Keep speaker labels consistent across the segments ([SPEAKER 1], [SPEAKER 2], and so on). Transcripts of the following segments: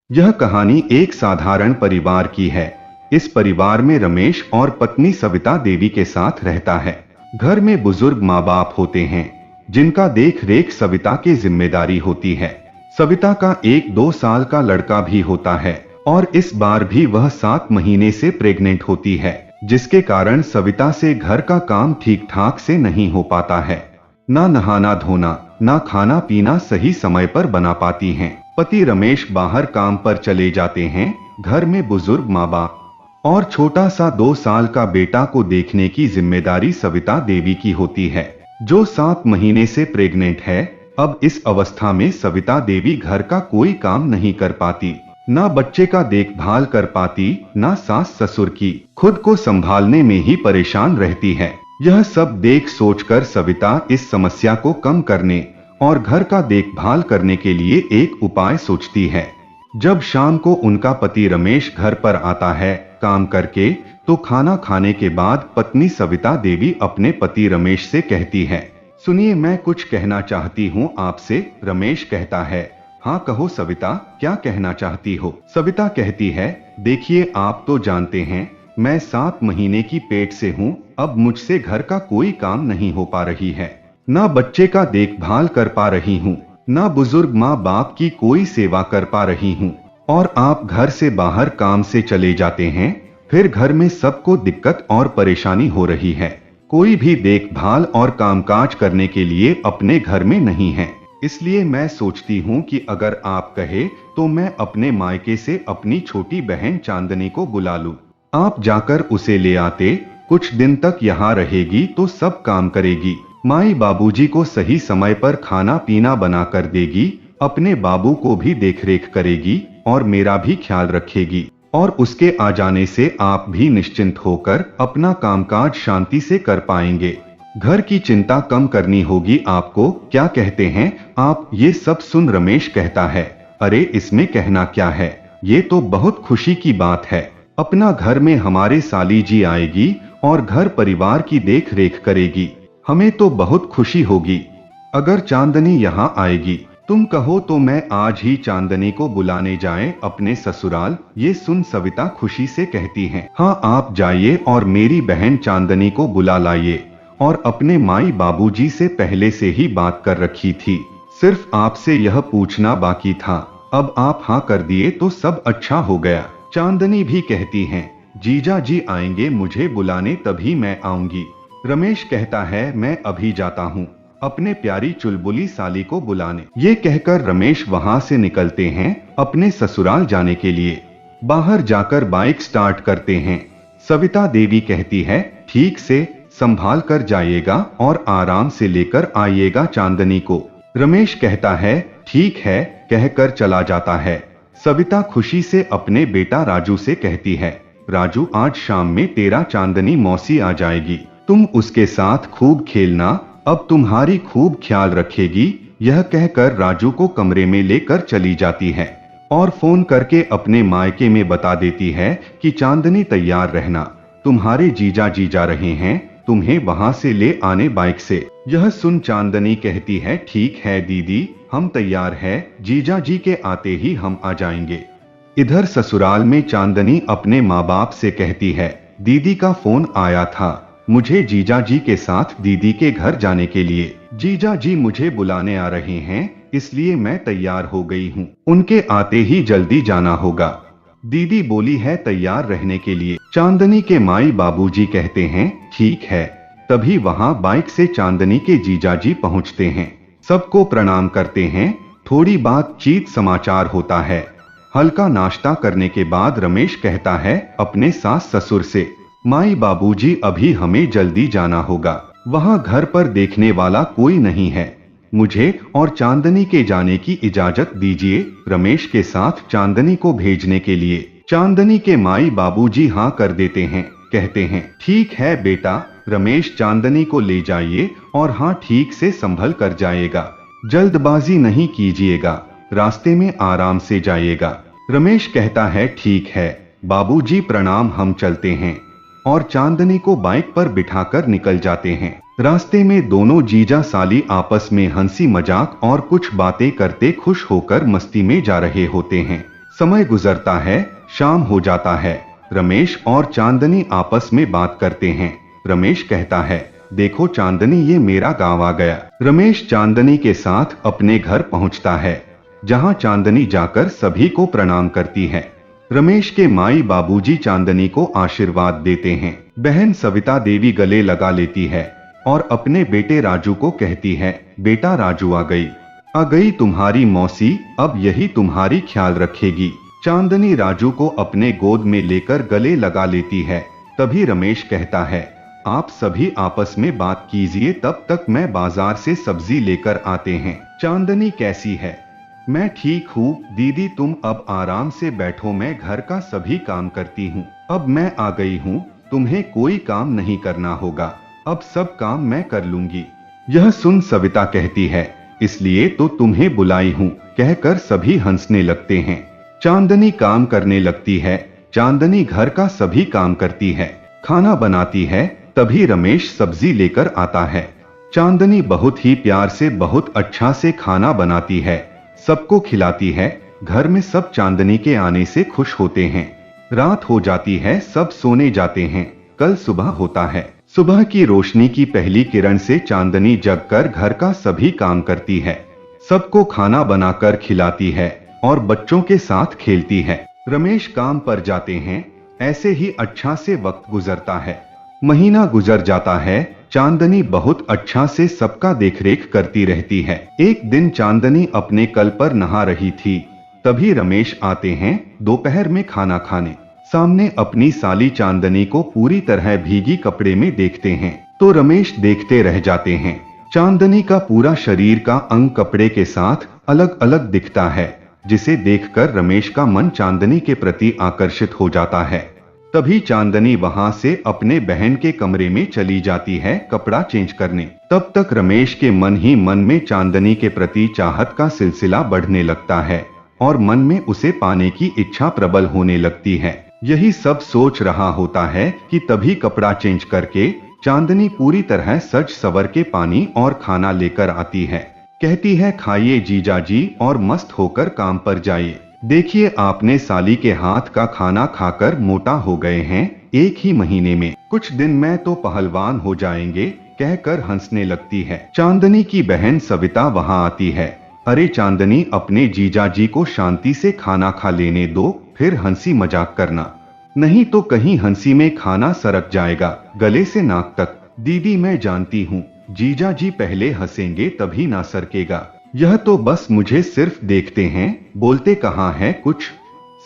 [SPEAKER 1] यह कहानी एक साधारण परिवार की है। इस परिवार में रमेश और पत्नी सविता देवी के साथ रहता है। घर में बुजुर्ग माँ बाप होते हैं जिनका देख रेख सविता की जिम्मेदारी होती है। सविता का 1-2 साल का लड़का भी होता है और इस बार भी वह 7 महीने से प्रेग्नेंट होती है, जिसके कारण सविता से घर का काम ठीक ठाक से नहीं हो पाता है। ना नहाना धोना, ना खाना पीना सही समय पर बना पाती हैं। पति रमेश बाहर काम पर चले जाते हैं। घर में बुजुर्ग माँ बाप और छोटा सा 2 साल का बेटा को देखने की जिम्मेदारी सविता देवी की होती है, जो 7 महीने से प्रेग्नेंट है। अब इस अवस्था में सविता देवी घर का कोई काम नहीं कर पाती, ना बच्चे का देखभाल कर पाती, ना सास ससुर की, खुद को संभालने में ही परेशान रहती है। यह सब देख सोचकर सविता इस समस्या को कम करने और घर का देखभाल करने के लिए एक उपाय सोचती है। जब शाम को उनका पति रमेश घर पर आता है काम करके, तो खाना खाने के बाद पत्नी सविता देवी अपने पति रमेश से कहती है, सुनिए, मैं कुछ कहना चाहती हूँ आपसे। रमेश कहता है, हाँ कहो सविता, क्या कहना चाहती हो? सविता कहती है, देखिए आप तो जानते हैं मैं 7 महीने की पेट से हूँ। अब मुझसे घर का कोई काम नहीं हो पा रही है, ना बच्चे का देखभाल कर पा रही हूँ, ना बुजुर्ग माँ बाप की कोई सेवा कर पा रही हूँ, और आप घर से बाहर काम से चले जाते हैं, फिर घर में सबको दिक्कत और परेशानी हो रही है। कोई भी देखभाल और कामकाज करने के लिए अपने घर में नहीं है। इसलिए मैं सोचती हूँ कि अगर आप कहे तो मैं अपने मायके से अपनी छोटी बहन चांदनी को बुला लूं। आप जाकर उसे ले आते, कुछ दिन तक यहाँ रहेगी तो सब काम करेगी, माई बाबूजी को सही समय पर खाना पीना बना कर देगी, अपने बाबू को भी देखरेख करेगी और मेरा भी ख्याल रखेगी, और उसके आ जाने से आप भी निश्चिंत होकर अपना कामकाज शांति से कर पाएंगे। घर की चिंता कम करनी होगी आपको, क्या कहते हैं आप? ये सब सुन रमेश कहता है, अरे इसमें कहना क्या है, ये तो बहुत खुशी की बात है। अपना घर में हमारे साली जी आएगी और घर परिवार की देख रेख करेगी, हमें तो बहुत खुशी होगी। अगर चांदनी यहाँ आएगी, तुम कहो तो मैं आज ही चांदनी को बुलाने जाएं अपने ससुराल। ये सुन सविता खुशी से कहती हैं, हाँ आप जाइए और मेरी बहन चांदनी को बुला लाइए, और अपने माई बाबूजी से पहले से ही बात कर रखी थी, सिर्फ आपसे यह पूछना बाकी था। अब आप हाँ कर दिए तो सब अच्छा हो गया। चांदनी भी कहती हैं, जीजा जी आएंगे मुझे बुलाने तभी मैं आऊंगी। रमेश कहता है, मैं अभी जाता हूँ अपने प्यारी चुलबुली साली को बुलाने। ये कहकर रमेश वहां से निकलते हैं अपने ससुराल जाने के लिए। बाहर जाकर बाइक स्टार्ट करते हैं। सविता देवी कहती है, ठीक से संभाल कर जाइएगा और आराम से लेकर आइएगा चांदनी को। रमेश कहता है, ठीक है, कहकर चला जाता है। सविता खुशी से अपने बेटा राजू से कहती है, राजू आज शाम में तेरा चांदनी मौसी आ जाएगी, तुम उसके साथ खूब खेलना, अब तुम्हारी खूब ख्याल रखेगी। यह कहकर राजू को कमरे में लेकर चली जाती है और फोन करके अपने मायके में बता देती है कि चांदनी तैयार रहना, तुम्हारे जीजा जी जा रहे हैं तुम्हें वहां से ले आने बाइक से। यह सुन चांदनी कहती है, ठीक है दीदी, हम तैयार हैं, जीजा जी के आते ही हम आ जाएंगे। इधर ससुराल में चांदनी अपने माँ बाप से कहती है, दीदी का फोन आया था, मुझे जीजा जी के साथ दीदी के घर जाने के लिए। जीजा जी मुझे बुलाने आ रहे हैं, इसलिए मैं तैयार हो गई हूँ, उनके आते ही जल्दी जाना होगा। दीदी बोली है तैयार रहने के लिए। चांदनी के माई बाबूजी कहते हैं, ठीक है। तभी वहां बाइक से चांदनी के जीजाजी पहुंचते हैं, सबको प्रणाम करते हैं, थोड़ी बातचीत समाचार होता है। हल्का नाश्ता करने के बाद रमेश कहता है अपने सास ससुर से, माई बाबूजी अभी हमें जल्दी जाना होगा, वहां घर पर देखने वाला कोई नहीं है, मुझे और चांदनी के जाने की इजाजत दीजिए रमेश के साथ चांदनी को भेजने के लिए। चांदनी के माई बाबूजी हाँ कर देते हैं, कहते हैं, ठीक है बेटा, रमेश चांदनी को ले जाइए और हाँ ठीक से संभल कर जाएगा, जल्दबाजी नहीं कीजिएगा, रास्ते में आराम से जाइएगा। रमेश कहता है, ठीक है बाबूजी प्रणाम, हम चलते हैं, और चांदनी को बाइक पर बिठाकर निकल जाते हैं। रास्ते में दोनों जीजा साली आपस में हंसी मजाक और कुछ बातें करते खुश होकर मस्ती में जा रहे होते हैं। समय गुजरता है, शाम हो जाता है। रमेश और चांदनी आपस में बात करते हैं। रमेश कहता है, देखो चांदनी, ये मेरा गांव आ गया। रमेश चांदनी के साथ अपने घर पहुंचता है, जहां चांदनी जाकर सभी को प्रणाम करती है। रमेश के माई बाबूजी चांदनी को आशीर्वाद देते हैं। बहन सविता देवी गले लगा लेती है और अपने बेटे राजू को कहती है, बेटा राजू आ गई तुम्हारी मौसी, अब यही तुम्हारी ख्याल रखेगी। चांदनी राजू को अपने गोद में लेकर गले लगा लेती है। तभी रमेश कहता है, आप सभी आपस में बात कीजिए, तब तक मैं बाजार से सब्जी लेकर आते हैं। चांदनी कैसी है? मैं ठीक हूँ दीदी, तुम अब आराम से बैठो, मैं घर का सभी काम करती हूँ। अब मैं आ गई हूँ, तुम्हें कोई काम नहीं करना होगा, अब सब काम मैं कर लूंगी। यह सुन सविता कहती है, इसलिए तो तुम्हें बुलाई हूँ, कहकर सभी हंसने लगते हैं। चांदनी काम करने लगती है। चांदनी घर का सभी काम करती है, खाना बनाती है। तभी रमेश सब्जी लेकर आता है। चांदनी बहुत ही प्यार से, बहुत अच्छा से खाना बनाती है, सबको खिलाती है। घर में सब चांदनी के आने से खुश होते हैं। रात हो जाती है, सब सोने जाते हैं। कल सुबह होता है। सुबह की रोशनी की पहली किरण से चांदनी जगकर घर का सभी काम करती है, सबको खाना बनाकर खिलाती है और बच्चों के साथ खेलती है। रमेश काम पर जाते हैं। ऐसे ही अच्छा से वक्त गुजरता है। महीना गुजर जाता है। चांदनी बहुत अच्छा से सबका देखरेख करती रहती है। एक दिन चांदनी अपने कल पर नहा रही थी, तभी रमेश आते हैं दोपहर में खाना खाने। सामने अपनी साली चांदनी को पूरी तरह भीगी कपड़े में देखते हैं तो रमेश देखते रह जाते हैं। चांदनी का पूरा शरीर का अंग कपड़े के साथ अलग अलग दिखता है, जिसे देखकर रमेश का मन चांदनी के प्रति आकर्षित हो जाता है। तभी चांदनी वहां से अपने बहन के कमरे में चली जाती है कपड़ा चेंज करने। तब तक रमेश के मन ही मन में चांदनी के प्रति चाहत का सिलसिला बढ़ने लगता है और मन में उसे पाने की इच्छा प्रबल होने लगती है। यही सब सोच रहा होता है कि तभी कपड़ा चेंज करके चांदनी पूरी तरह सज सवर के पानी और खाना लेकर आती है। कहती है, खाइए जीजाजी और मस्त होकर काम पर जाइए। देखिए, आपने साली के हाथ का खाना खाकर मोटा हो गए हैं, एक ही महीने में। कुछ दिन में तो पहलवान हो जाएंगे, कहकर हंसने लगती है। चांदनी की बहन सविता वहां आती है। अरे चांदनी, अपने जीजाजी को शांति से खाना खा लेने दो, फिर हंसी मजाक करना, नहीं तो कहीं हंसी में खाना सरक जाएगा गले से नाक तक। दीदी मैं जानती हूँ, जीजाजी पहले हंसेंगे तभी ना सरकेगा, यह तो बस मुझे सिर्फ देखते हैं, बोलते कहाँ है कुछ।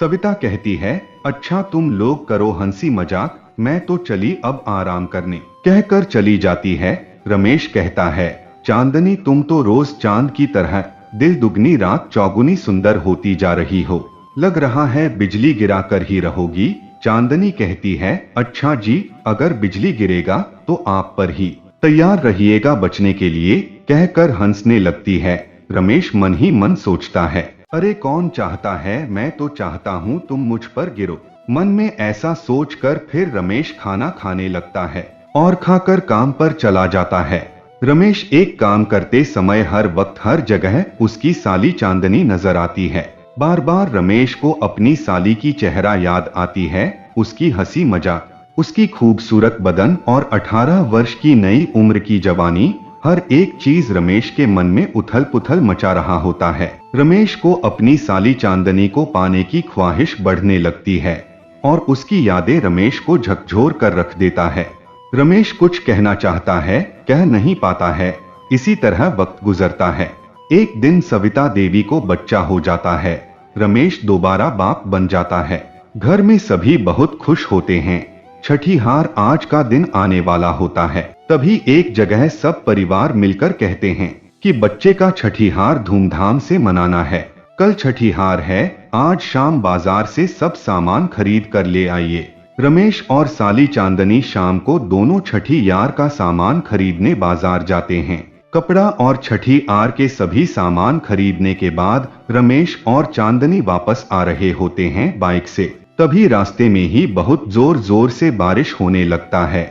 [SPEAKER 1] सविता कहती है, अच्छा तुम लोग करो हंसी मजाक, मैं तो चली अब आराम करने, कहकर चली जाती है। रमेश कहता है, चांदनी तुम तो रोज चांद की तरह दिल दुगनी रात चौगुनी सुंदर होती जा रही हो, लग रहा है बिजली गिरा कर ही रहोगी। चांदनी कहती है, अच्छा जी, अगर बिजली गिरेगा तो आप पर ही तैयार रहिएगा बचने के लिए, कहकर हंसने लगती है। रमेश मन ही मन सोचता है, अरे कौन चाहता है, मैं तो चाहता हूँ तुम मुझ पर गिरो। मन में ऐसा सोचकर फिर रमेश खाना खाने लगता है और खाकर काम पर चला जाता है। रमेश एक काम करते समय हर वक्त हर जगह उसकी साली चांदनी नजर आती है। बार बार रमेश को अपनी साली की चेहरा याद आती है, उसकी हंसी मजाक, उसकी खूबसूरत बदन और 18 वर्ष की नई उम्र की जवानी, हर एक चीज रमेश के मन में उथल पुथल मचा रहा होता है। रमेश को अपनी साली चांदनी को पाने की ख्वाहिश बढ़ने लगती है और उसकी यादें रमेश को झकझोर कर रख देता है। रमेश कुछ कहना चाहता है, कह नहीं पाता है। इसी तरह वक्त गुजरता है। एक दिन सविता देवी को बच्चा हो जाता है। रमेश दोबारा बाप बन जाता है। घर में सभी बहुत खुश होते हैं। छठीहार आज का दिन आने वाला होता है। तभी एक जगह सब परिवार मिलकर कहते हैं कि बच्चे का छठीहार धूमधाम से मनाना है। कल छठीहार है, आज शाम बाजार से सब सामान खरीद कर ले आइए। रमेश और साली चांदनी शाम को दोनों छठीयार का सामान खरीदने बाजार जाते हैं। कपड़ा और छठीयार के सभी सामान खरीदने के बाद रमेश और चांदनी वापस आ रहे होते हैं बाइक से। तभी रास्ते में ही बहुत जोर जोर से बारिश होने लगता है।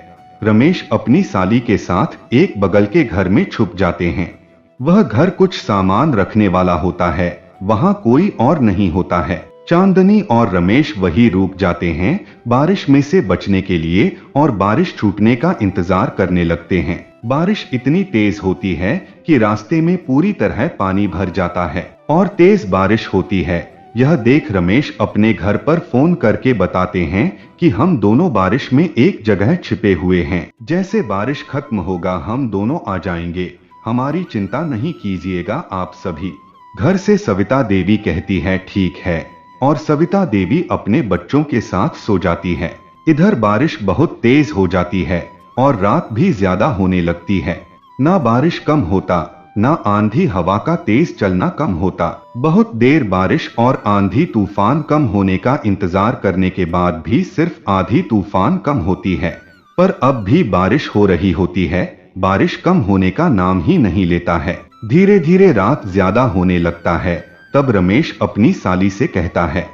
[SPEAKER 1] रमेश अपनी साली के साथ एक बगल के घर में छुप जाते हैं। वह घर कुछ सामान रखने वाला होता है, वहां कोई और नहीं होता है। चांदनी और रमेश वही रुक जाते हैं बारिश में से बचने के लिए और बारिश छूटने का इंतजार करने लगते हैं। बारिश इतनी तेज होती है कि रास्ते में पूरी तरह पानी भर जाता है और तेज बारिश होती है। यह देख रमेश अपने घर पर फोन करके बताते हैं कि हम दोनों बारिश में एक जगह छिपे हुए हैं। जैसे बारिश खत्म होगा हम दोनों आ जाएंगे, हमारी चिंता नहीं कीजिएगा आप सभी। घर से सविता देवी कहती है ठीक है, और सविता देवी अपने बच्चों के साथ सो जाती है। इधर बारिश बहुत तेज हो जाती है और रात भी ज्यादा होने लगती है। ना बारिश कम होता, ना आंधी हवा का तेज चलना कम होता। बहुत देर बारिश और आंधी तूफान कम होने का इंतजार करने के बाद भी सिर्फ आंधी तूफान कम होती है, पर अब भी बारिश हो रही होती है। बारिश कम होने का नाम ही नहीं लेता है। धीरे धीरे रात ज्यादा होने लगता है। तब रमेश अपनी साली से कहता है,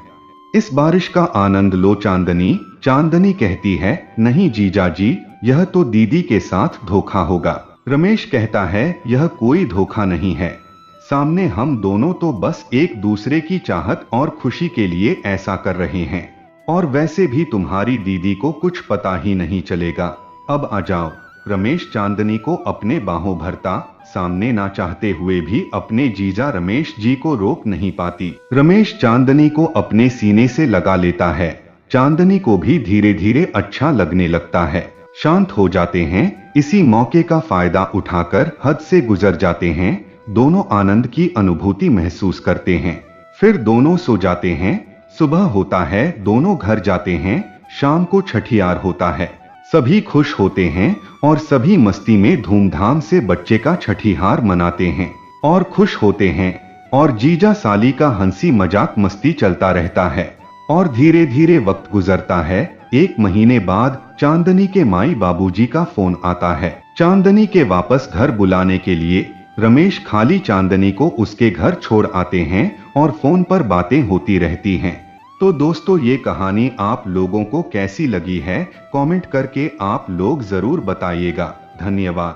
[SPEAKER 1] इस बारिश का आनंद लो चांदनी। चांदनी कहती है, नहीं जीजा जी, यह तो दीदी के साथ धोखा होगा। रमेश कहता है, यह कोई धोखा नहीं है, सामने हम दोनों तो बस एक दूसरे की चाहत और खुशी के लिए ऐसा कर रहे हैं, और वैसे भी तुम्हारी दीदी को कुछ पता ही नहीं चलेगा। अब आ जाओ। रमेश चांदनी को अपने बाहों भरता, सामने ना चाहते हुए भी अपने जीजा रमेश जी को रोक नहीं पाती। रमेश चांदनी को अपने सीने से लगा लेता है। चांदनी को भी धीरे धीरे अच्छा लगने लगता है। शांत हो जाते हैं। इसी मौके का फायदा उठाकर हद से गुजर जाते हैं। दोनों आनंद की अनुभूति महसूस करते हैं। फिर दोनों सो जाते हैं। सुबह होता है, दोनों घर जाते हैं। शाम को छठियार होता है। सभी खुश होते हैं और सभी मस्ती में धूमधाम से बच्चे का छठिहार मनाते हैं और खुश होते हैं, और जीजा साली का हंसी मजाक मस्ती चलता रहता है। और धीरे धीरे वक्त गुजरता है। 1 महीने बाद चांदनी के माई बाबूजी का फोन आता है, चांदनी के वापस घर बुलाने के लिए। रमेश खाली चांदनी को उसके घर छोड़ आते हैं और फोन पर बातें होती रहती हैं। तो दोस्तों, ये कहानी आप लोगों को कैसी लगी है, कमेंट करके आप लोग जरूर बताइएगा। धन्यवाद।